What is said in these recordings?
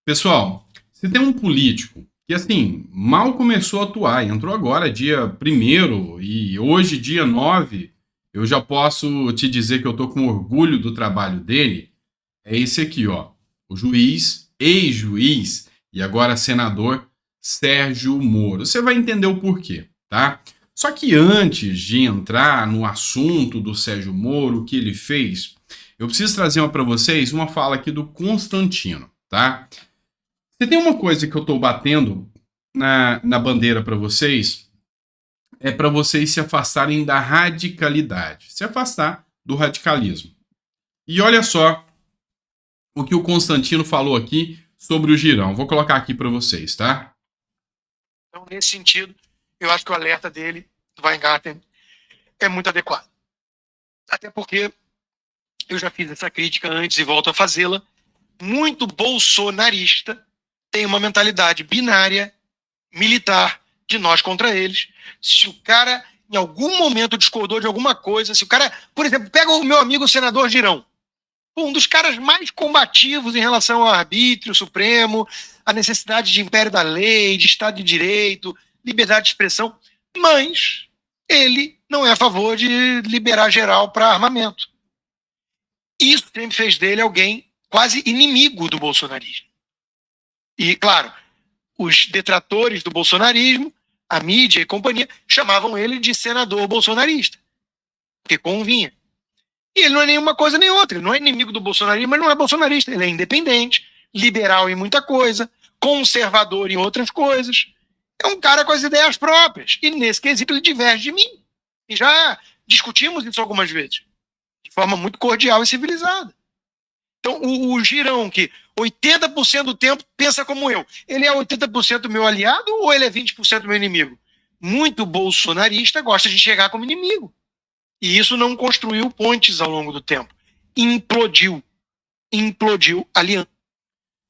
Pessoal, se tem um político que, assim, mal começou a atuar, entrou agora, dia 1º, e hoje, dia 9, eu já posso te dizer que eu tô com orgulho do trabalho dele, é esse aqui, ó, o juiz, ex-juiz e agora senador Sérgio Moro. Você vai entender o porquê, tá? Só que antes de entrar no assunto do Sérgio Moro, o que ele fez, eu preciso trazer para vocês uma fala aqui do Constantino, tá? Se tem uma coisa que eu estou batendo na bandeira para vocês, é para vocês se afastarem da radicalidade, se afastar do radicalismo. E olha só o que o Constantino falou aqui sobre o Girão. Vou colocar aqui para vocês, tá? Então, nesse sentido, eu acho que o alerta dele, do Weingarten, é muito adequado. Até porque eu já fiz essa crítica antes e volto a fazê-la. Muito bolsonarista tem uma mentalidade binária, militar, de nós contra eles. Se o cara, em algum momento, discordou de alguma coisa, se o cara, por exemplo, pega o meu amigo senador Girão, um dos caras mais combativos em relação ao arbítrio supremo, a necessidade de império da lei, de Estado de Direito, liberdade de expressão, mas ele não é a favor de liberar geral para armamento. Isso sempre fez dele alguém quase inimigo do bolsonarismo. E, claro, os detratores do bolsonarismo, a mídia e companhia, chamavam ele de senador bolsonarista, porque convinha. E ele não é nenhuma coisa nem outra. Ele não é inimigo do bolsonarismo, mas não é bolsonarista. Ele é independente, liberal em muita coisa, conservador em outras coisas. É um cara com as ideias próprias. E nesse quesito ele diverge de mim. E já discutimos isso algumas vezes, de forma muito cordial e civilizada. Então, o Girão, que 80% do tempo pensa como eu, ele é 80% meu aliado ou ele é 20% meu inimigo? Muito bolsonarista gosta de chegar como inimigo. E isso não construiu pontes ao longo do tempo. Implodiu a aliança.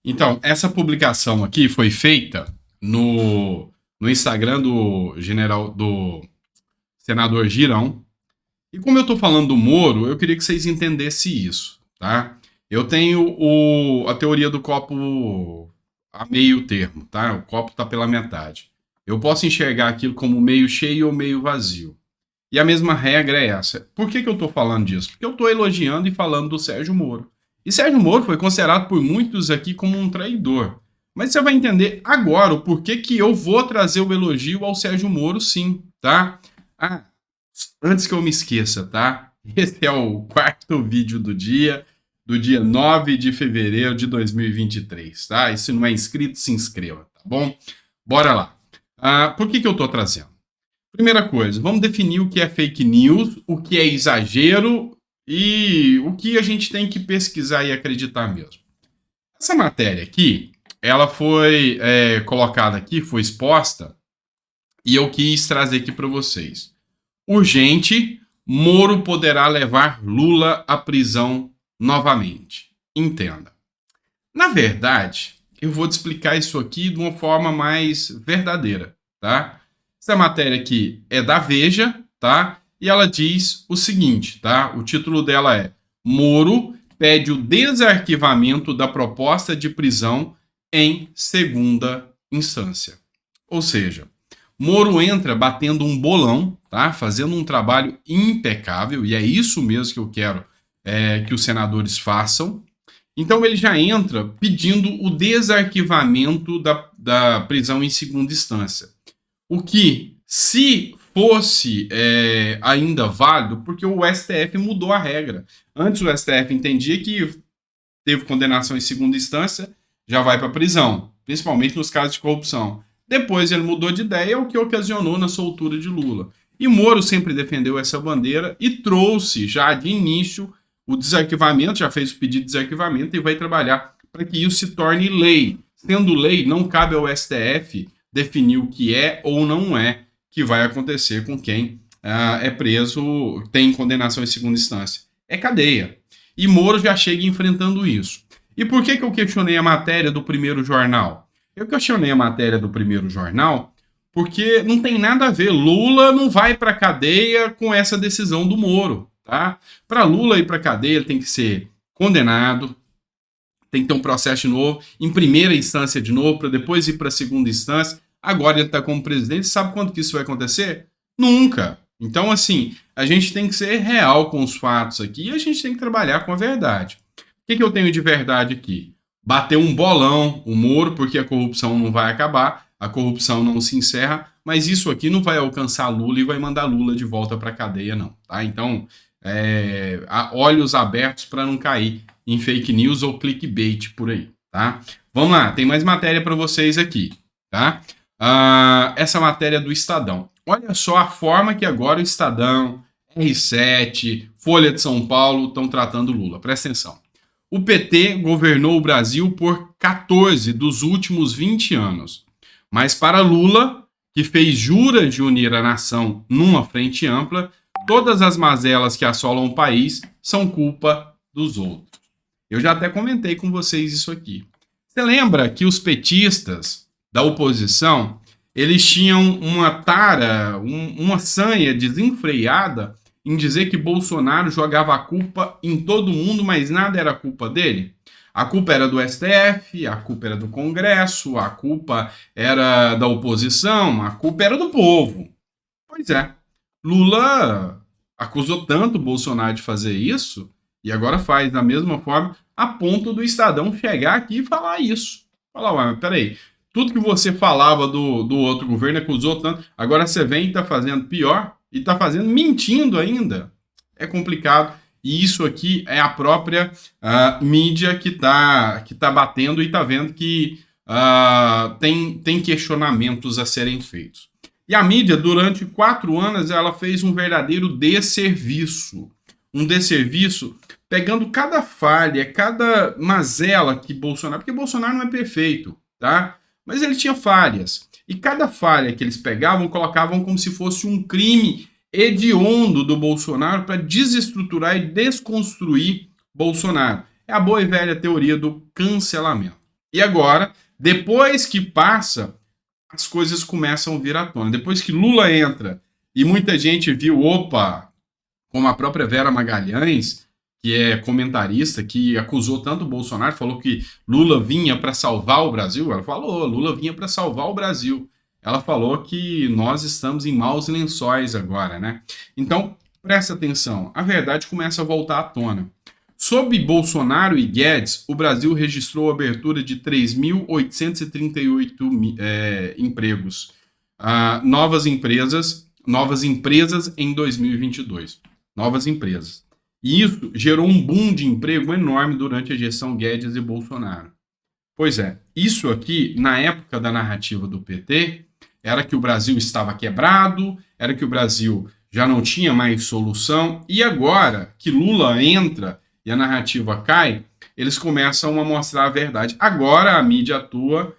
Então, essa publicação aqui foi feita no Instagram do senador Girão. E como eu estou falando do Moro, eu queria que vocês entendessem isso, tá? Eu tenho a teoria do copo a meio termo, tá? O copo está pela metade. Eu posso enxergar aquilo como meio cheio ou meio vazio. E a mesma regra é essa. Por que eu estou falando disso? Porque eu estou elogiando e falando do Sérgio Moro. E Sérgio Moro foi considerado por muitos aqui como um traidor. Mas você vai entender agora o porquê que eu vou trazer o elogio ao Sérgio Moro, sim, tá? Ah, antes que eu me esqueça, tá? Esse é o quarto vídeo do dia 9 de fevereiro de 2023, tá? E se não é inscrito, se inscreva, tá bom? Bora lá. Por que eu tô trazendo? Primeira coisa, vamos definir o que é fake news, o que é exagero e o que a gente tem que pesquisar e acreditar mesmo. Essa matéria aqui, ela foi colocada aqui, foi exposta, e eu quis trazer aqui para vocês. Urgente, Moro poderá levar Lula à prisão novamente. Entenda. Na verdade, eu vou te explicar isso aqui de uma forma mais verdadeira, tá? Essa matéria aqui é da Veja, tá? E ela diz o seguinte, tá? O título dela é Moro pede o desarquivamento da proposta de prisão em segunda instância. Ou seja, Moro entra batendo um bolão, tá? Fazendo um trabalho impecável, e é isso mesmo que eu quero que os senadores façam. Então ele já entra pedindo o desarquivamento da prisão em segunda instância. O que, se fosse ainda válido, porque o STF mudou a regra. Antes o STF entendia que teve condenação em segunda instância, já vai para prisão, principalmente nos casos de corrupção. Depois ele mudou de ideia, o que ocasionou na soltura de Lula. E Moro sempre defendeu essa bandeira e trouxe já de início o desarquivamento, já fez o pedido de desarquivamento e vai trabalhar para que isso se torne lei. Sendo lei, não cabe ao STF definir o que é ou não é que vai acontecer com quem é preso, tem condenação em segunda instância. É cadeia. E Moro já chega enfrentando isso. E por que eu questionei a matéria do primeiro jornal? Eu questionei a matéria do primeiro jornal porque não tem nada a ver. Lula não vai para cadeia com essa decisão do Moro, tá? Para Lula ir para cadeia, ele tem que ser condenado, tem que ter um processo de novo, em primeira instância de novo, para depois ir para a segunda instância. Agora ele está como presidente, sabe quando que isso vai acontecer? Nunca. Então, assim, a gente tem que ser real com os fatos aqui e a gente tem que trabalhar com a verdade. O que eu tenho de verdade aqui? Bateu um bolão, o Moro, porque a corrupção não vai acabar, a corrupção não se encerra, mas isso aqui não vai alcançar Lula e vai mandar Lula de volta para a cadeia, não. Tá? Então, olhos abertos para não cair em fake news ou clickbait por aí. Tá? Vamos lá, tem mais matéria para vocês aqui. Tá? Essa matéria do Estadão. Olha só a forma que agora o Estadão, R7, Folha de São Paulo estão tratando Lula. Presta atenção. O PT governou o Brasil por 14 dos últimos 20 anos. Mas para Lula, que fez juras de unir a nação numa frente ampla, todas as mazelas que assolam o país são culpa dos outros. Eu já até comentei com vocês isso aqui. Você lembra que os petistas da oposição, eles tinham uma tara, uma sanha desenfreada em dizer que Bolsonaro jogava a culpa em todo mundo, mas nada era culpa dele? A culpa era do STF, a culpa era do Congresso, a culpa era da oposição, a culpa era do povo. Pois é, Lula acusou tanto Bolsonaro de fazer isso, e agora faz da mesma forma, a ponto do Estadão chegar aqui e falar isso. Falar, mas peraí, tudo que você falava do outro governo acusou tanto, agora você vem e está fazendo pior, e está fazendo mentindo ainda. É complicado. E isso aqui é a própria mídia que tá batendo e está vendo que tem questionamentos a serem feitos. E a mídia, durante 4 anos, ela fez um verdadeiro desserviço. Um desserviço pegando cada falha, cada mazela que Bolsonaro... Porque Bolsonaro não é perfeito, tá? Mas ele tinha falhas. E cada falha que eles pegavam, colocavam como se fosse um crime hediondo do Bolsonaro para desestruturar e desconstruir Bolsonaro. É a boa e velha teoria do cancelamento. E agora, depois que passa, as coisas começam a vir à tona. Depois que Lula entra e muita gente viu, opa, como a própria Vera Magalhães, que é comentarista, que acusou tanto o Bolsonaro, falou que Lula vinha para salvar o Brasil. Ela falou, Lula vinha para salvar o Brasil. Ela falou que nós estamos em maus lençóis agora, né? Então, presta atenção, a verdade começa a voltar à tona. Sob Bolsonaro e Guedes, o Brasil registrou a abertura de 3.838 empregos. Novas empresas em 2022. Novas empresas. E isso gerou um boom de emprego enorme durante a gestão Guedes e Bolsonaro. Pois é, isso aqui, na época da narrativa do PT, era que o Brasil estava quebrado, era que o Brasil já não tinha mais solução, e agora que Lula entra e a narrativa cai, eles começam a mostrar a verdade. Agora a mídia atua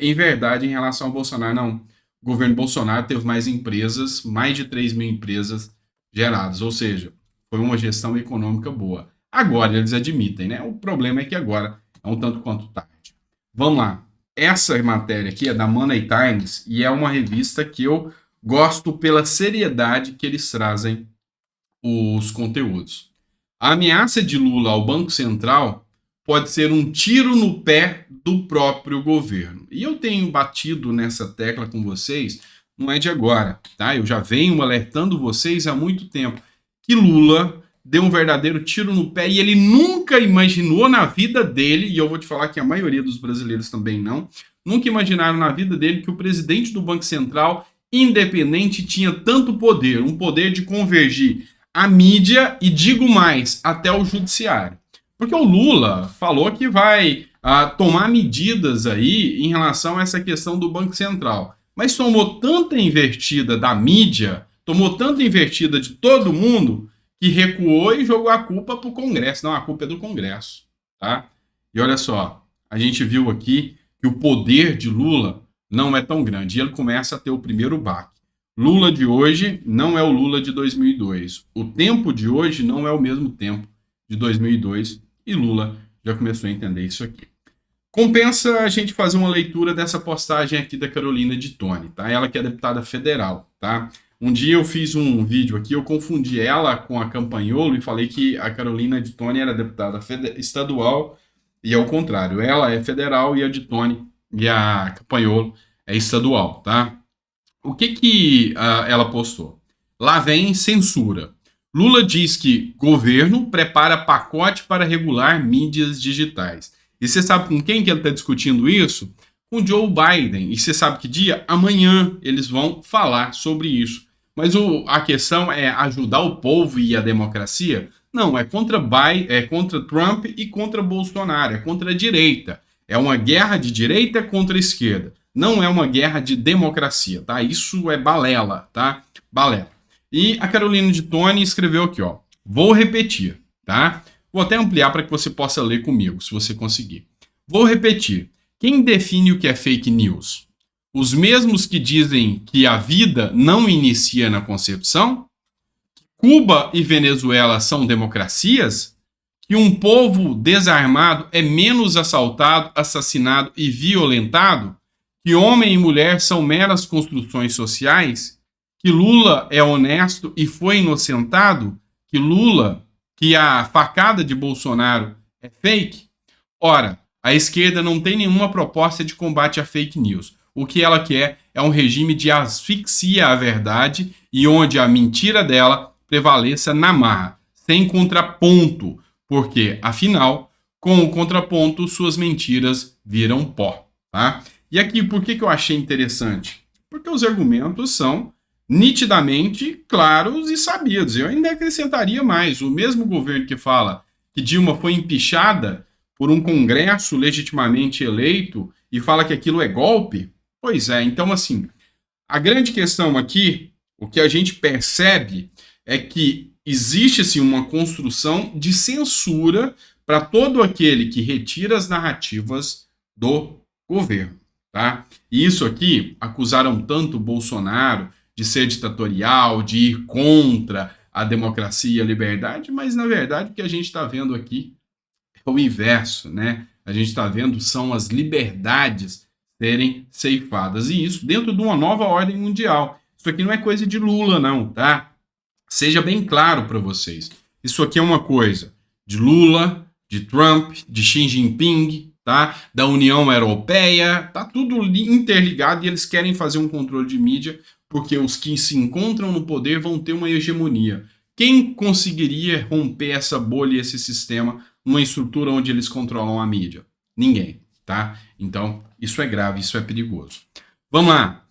em verdade em relação ao Bolsonaro. Não, o governo Bolsonaro teve mais empresas, mais de 3 mil empresas geradas, ou seja, foi uma gestão econômica boa. Agora eles admitem, né? O problema é que agora é um tanto quanto tarde. Vamos lá. Essa matéria aqui é da Money Times e é uma revista que eu gosto pela seriedade que eles trazem os conteúdos. A ameaça de Lula ao Banco Central pode ser um tiro no pé do próprio governo. E eu tenho batido nessa tecla com vocês, não é de agora, tá? Eu já venho alertando vocês há muito tempo que Lula deu um verdadeiro tiro no pé e ele nunca imaginou na vida dele, e eu vou te falar que a maioria dos brasileiros também não, nunca imaginaram na vida dele que o presidente do Banco Central, independente, tinha tanto poder, um poder de convergir a mídia e, digo mais, até o judiciário. Porque o Lula falou que vai tomar medidas aí em relação a essa questão do Banco Central, mas tomou tanta invertida da mídia, tomou tanta invertida de todo mundo, que recuou e jogou a culpa para o Congresso. Não, a culpa é do Congresso, tá? E olha só, a gente viu aqui que o poder de Lula não é tão grande. E ele começa a ter o primeiro baque. Lula de hoje não é o Lula de 2002. O tempo de hoje não é o mesmo tempo de 2002. E Lula já começou a entender isso aqui. Compensa a gente fazer uma leitura dessa postagem aqui da Carolina de Tone, tá? Ela que é deputada federal, tá? Um dia eu fiz um vídeo aqui, eu confundi ela com a Campagnolo e falei que a Carolina de Tone era deputada estadual E é o contrário, ela é federal e a de Tony e a Campagnolo é estadual, tá? O que ela postou? Lá vem censura. Lula diz que governo prepara pacote para regular mídias digitais. E você sabe com quem que ele está discutindo isso? Com Joe Biden. E você sabe que dia? Amanhã eles vão falar sobre isso. Mas a questão é ajudar o povo e a democracia? Não, é contra Biden, é contra Trump e contra Bolsonaro, é contra a direita. É uma guerra de direita contra a esquerda. Não é uma guerra de democracia, tá? Isso é balela, tá? Balela. E a Carolina de Tony escreveu aqui, ó. Vou repetir, tá? Vou até ampliar para que você possa ler comigo, se você conseguir. Vou repetir. Quem define o que é fake news? Os mesmos que dizem que a vida não inicia na concepção? Cuba e Venezuela são democracias? Que um povo desarmado é menos assaltado, assassinado e violentado? Que homem e mulher são meras construções sociais? Que Lula é honesto e foi inocentado? Que a facada de Bolsonaro é fake? Ora, a esquerda não tem nenhuma proposta de combate a fake news. O que ela quer é um regime de asfixia à verdade e onde a mentira dela prevaleça na marra, sem contraponto, porque, afinal, com o contraponto, suas mentiras viram pó, tá? E aqui, por que eu achei interessante? Porque os argumentos são nitidamente claros e sabidos. Eu ainda acrescentaria mais. O mesmo governo que fala que Dilma foi empichada por um Congresso legitimamente eleito e fala que aquilo é golpe, pois é. Então, assim, a grande questão aqui, o que a gente percebe é que existe, assim, uma construção de censura para todo aquele que retira as narrativas do governo, tá? E isso aqui, acusaram tanto o Bolsonaro de ser ditatorial, de ir contra a democracia e a liberdade, mas, na verdade, o que a gente está vendo aqui é o inverso, né? A gente está vendo são as liberdades serem ceifadas. E isso dentro de uma nova ordem mundial. Isso aqui não é coisa de Lula, não, tá? Seja bem claro para vocês. Isso aqui é uma coisa de Lula, de Trump, de Xi Jinping, tá? Da União Europeia, tá tudo interligado e eles querem fazer um controle de mídia porque os que se encontram no poder vão ter uma hegemonia. Quem conseguiria romper essa bolha e esse sistema numa estrutura onde eles controlam a mídia? Ninguém, tá? Então, isso é grave, isso é perigoso. Vamos lá.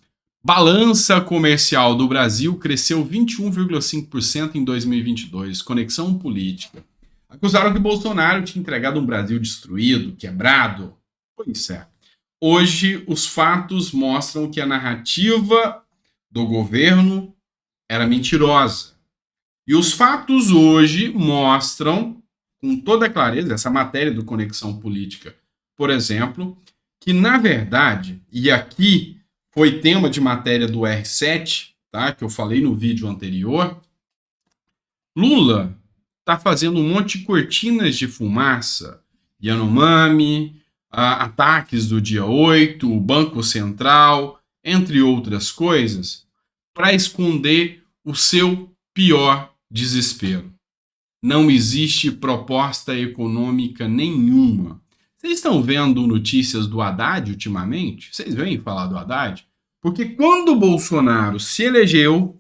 Balança comercial do Brasil cresceu 21,5% em 2022. Conexão política. Acusaram que Bolsonaro tinha entregado um Brasil destruído, quebrado. Pois é. Hoje, os fatos mostram que a narrativa do governo era mentirosa. E os fatos hoje mostram, com toda clareza, essa matéria do Conexão Política, por exemplo, que na verdade, e aqui foi tema de matéria do R7, tá, que eu falei no vídeo anterior, Lula está fazendo um monte de cortinas de fumaça, Yanomami, ataques do dia 8, o Banco Central, entre outras coisas, para esconder o seu pior desespero. Não existe proposta econômica nenhuma. Vocês estão vendo notícias do Haddad ultimamente? Vocês vêm falar do Haddad? Porque quando o Bolsonaro se elegeu,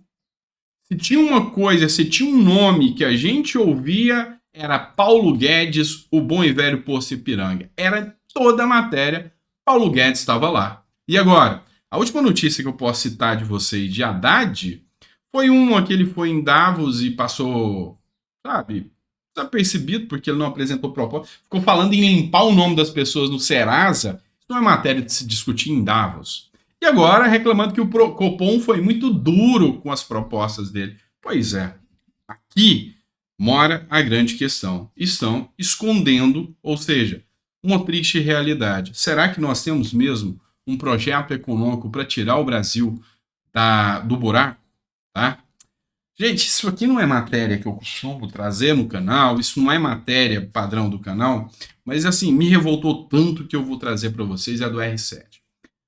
se tinha uma coisa, se tinha um nome que a gente ouvia, era Paulo Guedes, o bom e velho Poço Ipiranga. Era toda a matéria, Paulo Guedes estava lá. E agora, a última notícia que eu posso citar de vocês de Haddad foi uma que ele foi em Davos e passou, sabe, desapercebido porque ele não apresentou proposta. Ficou falando em limpar o nome das pessoas no Serasa. Isso não é matéria de se discutir em Davos. E agora reclamando que o Copom foi muito duro com as propostas dele. Pois é, aqui mora a grande questão. Estão escondendo, ou seja, uma triste realidade. Será que nós temos mesmo um projeto econômico para tirar o Brasil do buraco? Tá? Gente, isso aqui não é matéria que eu costumo trazer no canal, isso não é matéria padrão do canal, mas assim, me revoltou tanto que eu vou trazer para vocês é do R7.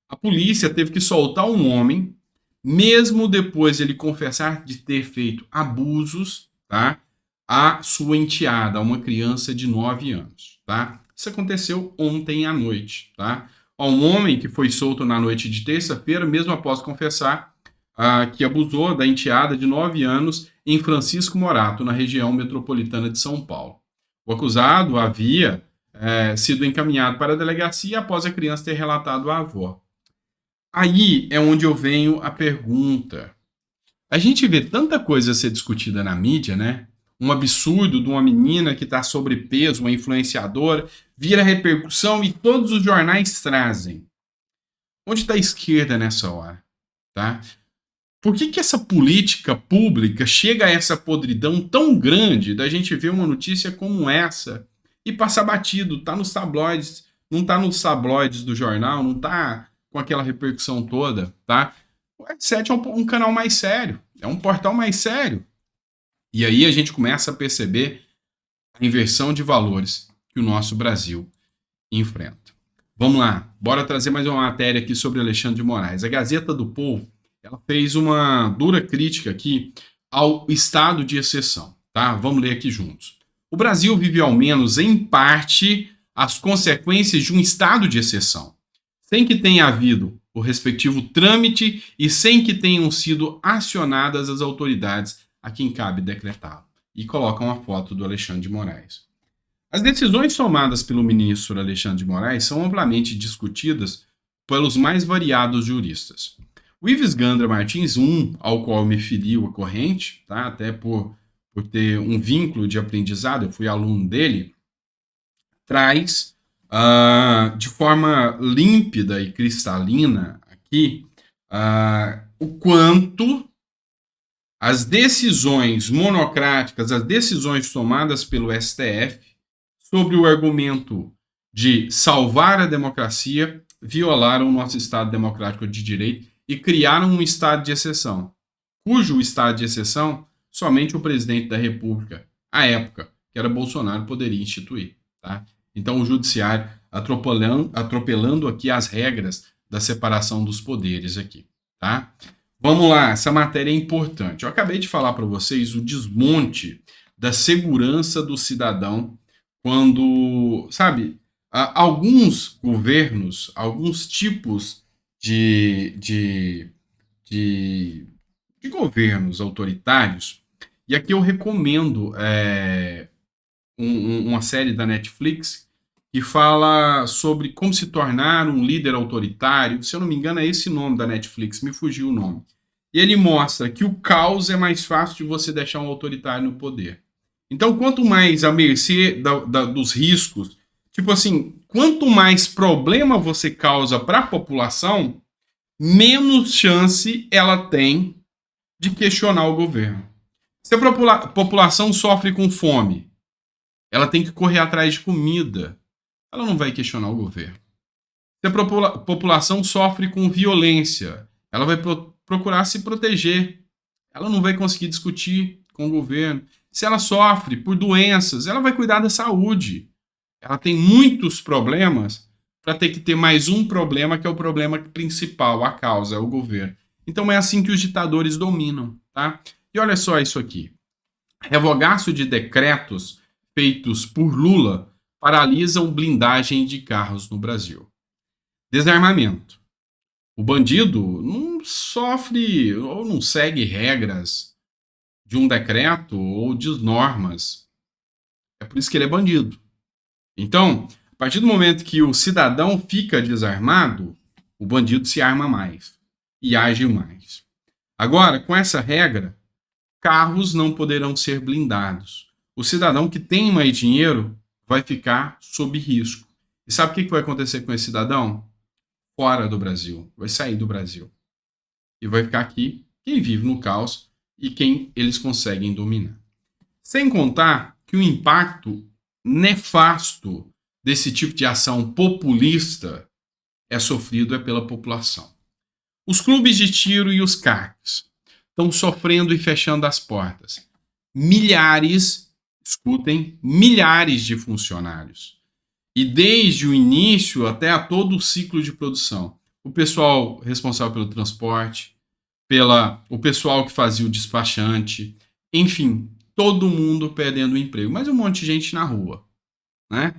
A polícia teve que soltar um homem, mesmo depois de ele confessar de ter feito abusos, tá? A sua enteada, uma criança de 9 anos, tá? Isso aconteceu ontem à noite, tá? Um homem que foi solto na noite de terça-feira, mesmo após confessar que abusou da enteada de 9 anos em Francisco Morato, na região metropolitana de São Paulo. O acusado havia sido encaminhado para a delegacia após a criança ter relatado à avó. Aí é onde eu venho a pergunta. A gente vê tanta coisa a ser discutida na mídia, né? Um absurdo de uma menina que está sobrepeso, uma influenciadora, vira repercussão e todos os jornais trazem. Onde está a esquerda nessa hora? Tá? Por que essa política pública chega a essa podridão tão grande da gente ver uma notícia como essa e passar batido? Tá nos tabloides, não tá nos tabloides do jornal, não tá com aquela repercussão toda, tá? O R7 é um canal mais sério, é um portal mais sério. E aí a gente começa a perceber a inversão de valores que o nosso Brasil enfrenta. Vamos lá, bora trazer mais uma matéria aqui sobre Alexandre de Moraes. A Gazeta do Povo, ela fez uma dura crítica aqui ao estado de exceção, tá? Vamos ler aqui juntos. O Brasil vive ao menos em parte as consequências de um estado de exceção, sem que tenha havido o respectivo trâmite e sem que tenham sido acionadas as autoridades a quem cabe decretá-lo. E colocam a foto do Alexandre de Moraes. As decisões tomadas pelo ministro Alexandre de Moraes são amplamente discutidas pelos mais variados juristas. O Ives Gandra Martins, ao qual eu me filio a corrente, tá? Até por ter um vínculo de aprendizado, eu fui aluno dele, traz de forma límpida e cristalina aqui o quanto as decisões monocráticas, as decisões tomadas pelo STF sobre o argumento de salvar a democracia, violaram o nosso Estado democrático de direito e criaram um estado de exceção, cujo estado de exceção somente o presidente da República, à época, que era Bolsonaro, poderia instituir. Tá? Então o judiciário atropelando aqui as regras da separação dos poderes aqui. Tá? Vamos lá, essa matéria é importante. Eu acabei de falar para vocês o desmonte da segurança do cidadão quando, sabe, alguns governos, alguns tipos de governos autoritários, e aqui eu recomendo uma série da Netflix que fala sobre como se tornar um líder autoritário. Se eu não me engano, é esse nome da Netflix, me fugiu o nome. E ele mostra que o caos é mais fácil de você deixar um autoritário no poder. Então, quanto mais à mercê dos riscos, tipo assim, quanto mais problema você causa para a população, menos chance ela tem de questionar o governo. Se a população sofre com fome, ela tem que correr atrás de comida. Ela não vai questionar o governo. Se a população sofre com violência, ela vai procurar se proteger. Ela não vai conseguir discutir com o governo. Se ela sofre por doenças, ela vai cuidar da saúde. Ela tem muitos problemas para ter que ter mais um problema, que é o problema principal, a causa, é o governo. Então é assim que os ditadores dominam, tá? E olha só isso aqui. Revogaço de decretos feitos por Lula paralisam blindagem de carros no Brasil. Desarmamento. O bandido não sofre ou não segue regras de um decreto ou de normas. É por isso que ele é bandido. Então, a partir do momento que o cidadão fica desarmado, o bandido se arma mais e age mais. Agora, com essa regra, carros não poderão ser blindados. O cidadão que tem mais dinheiro vai ficar sob risco. E sabe o que vai acontecer com esse cidadão? Fora do Brasil. Vai sair do Brasil. E vai ficar aqui quem vive no caos e quem eles conseguem dominar. Sem contar que o impacto nefasto desse tipo de ação populista é sofrido pela população. Os clubes de tiro e os CACs estão sofrendo e fechando as portas. Milhares, escutem, milhares de funcionários. E desde o início até a todo o ciclo de produção. O pessoal responsável pelo transporte, o pessoal que fazia o despachante, enfim, todo mundo perdendo o emprego. Mas um monte de gente na rua, né?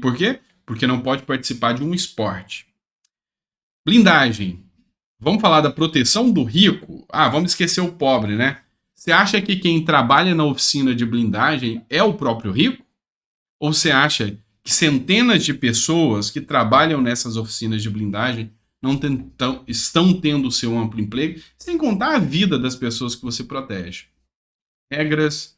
Por quê? Porque não pode participar de um esporte. Blindagem. Vamos falar da proteção do rico? Ah, vamos esquecer o pobre, né? Você acha que quem trabalha na oficina de blindagem é o próprio rico? Ou você acha que centenas de pessoas que trabalham nessas oficinas de blindagem estão tendo o seu amplo emprego, sem contar a vida das pessoas que você protege? Regras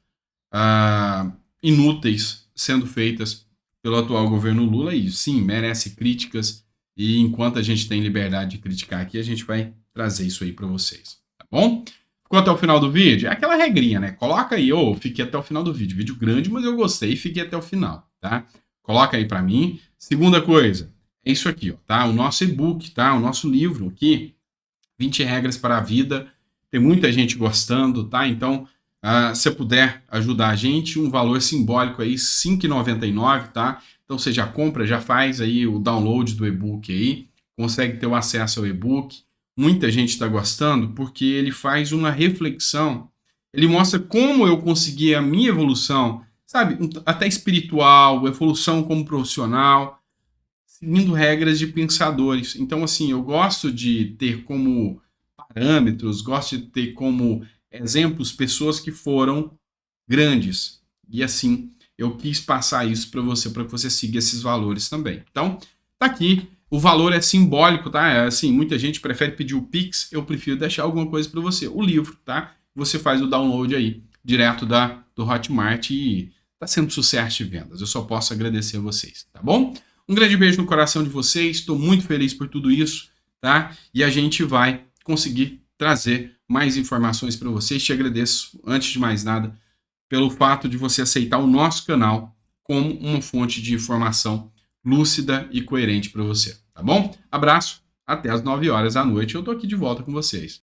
inúteis sendo feitas pelo atual governo Lula e sim, merece críticas, e enquanto a gente tem liberdade de criticar aqui, a gente vai trazer isso aí para vocês, tá bom? Ficou até o final do vídeo? É aquela regrinha, né? Coloca aí, fiquei até o final do vídeo. Vídeo grande, mas eu gostei e fiquei até o final, tá? Coloca aí para mim. Segunda coisa, é isso aqui, ó, tá? O nosso e-book, tá? O nosso livro aqui, 20 regras para a vida. Tem muita gente gostando, tá? Então, se puder ajudar a gente, um valor simbólico aí, R$ 5,99, tá? Então você já compra, já faz aí o download do e-book aí, consegue ter o acesso ao e-book. Muita gente está gostando porque ele faz uma reflexão, ele mostra como eu consegui a minha evolução, sabe, até espiritual, evolução como profissional, seguindo regras de pensadores. Então, assim, eu gosto de ter como parâmetros, gosto de ter como exemplos pessoas que foram grandes. E assim, eu quis passar isso para que você siga esses valores também. Então, tá aqui. O valor é simbólico, tá? É assim, muita gente prefere pedir o Pix, eu prefiro deixar alguma coisa para você. O livro, tá? Você faz o download aí, direto do Hotmart, e tá sendo sucesso de vendas. Eu só posso agradecer a vocês, tá bom? Um grande beijo no coração de vocês, estou muito feliz por tudo isso, tá? E a gente vai conseguir trazer mais informações para vocês. Te agradeço, antes de mais nada, pelo fato de você aceitar o nosso canal como uma fonte de informação lúcida e coerente para você, tá bom? Abraço, até às 9 horas da noite eu tô aqui de volta com vocês.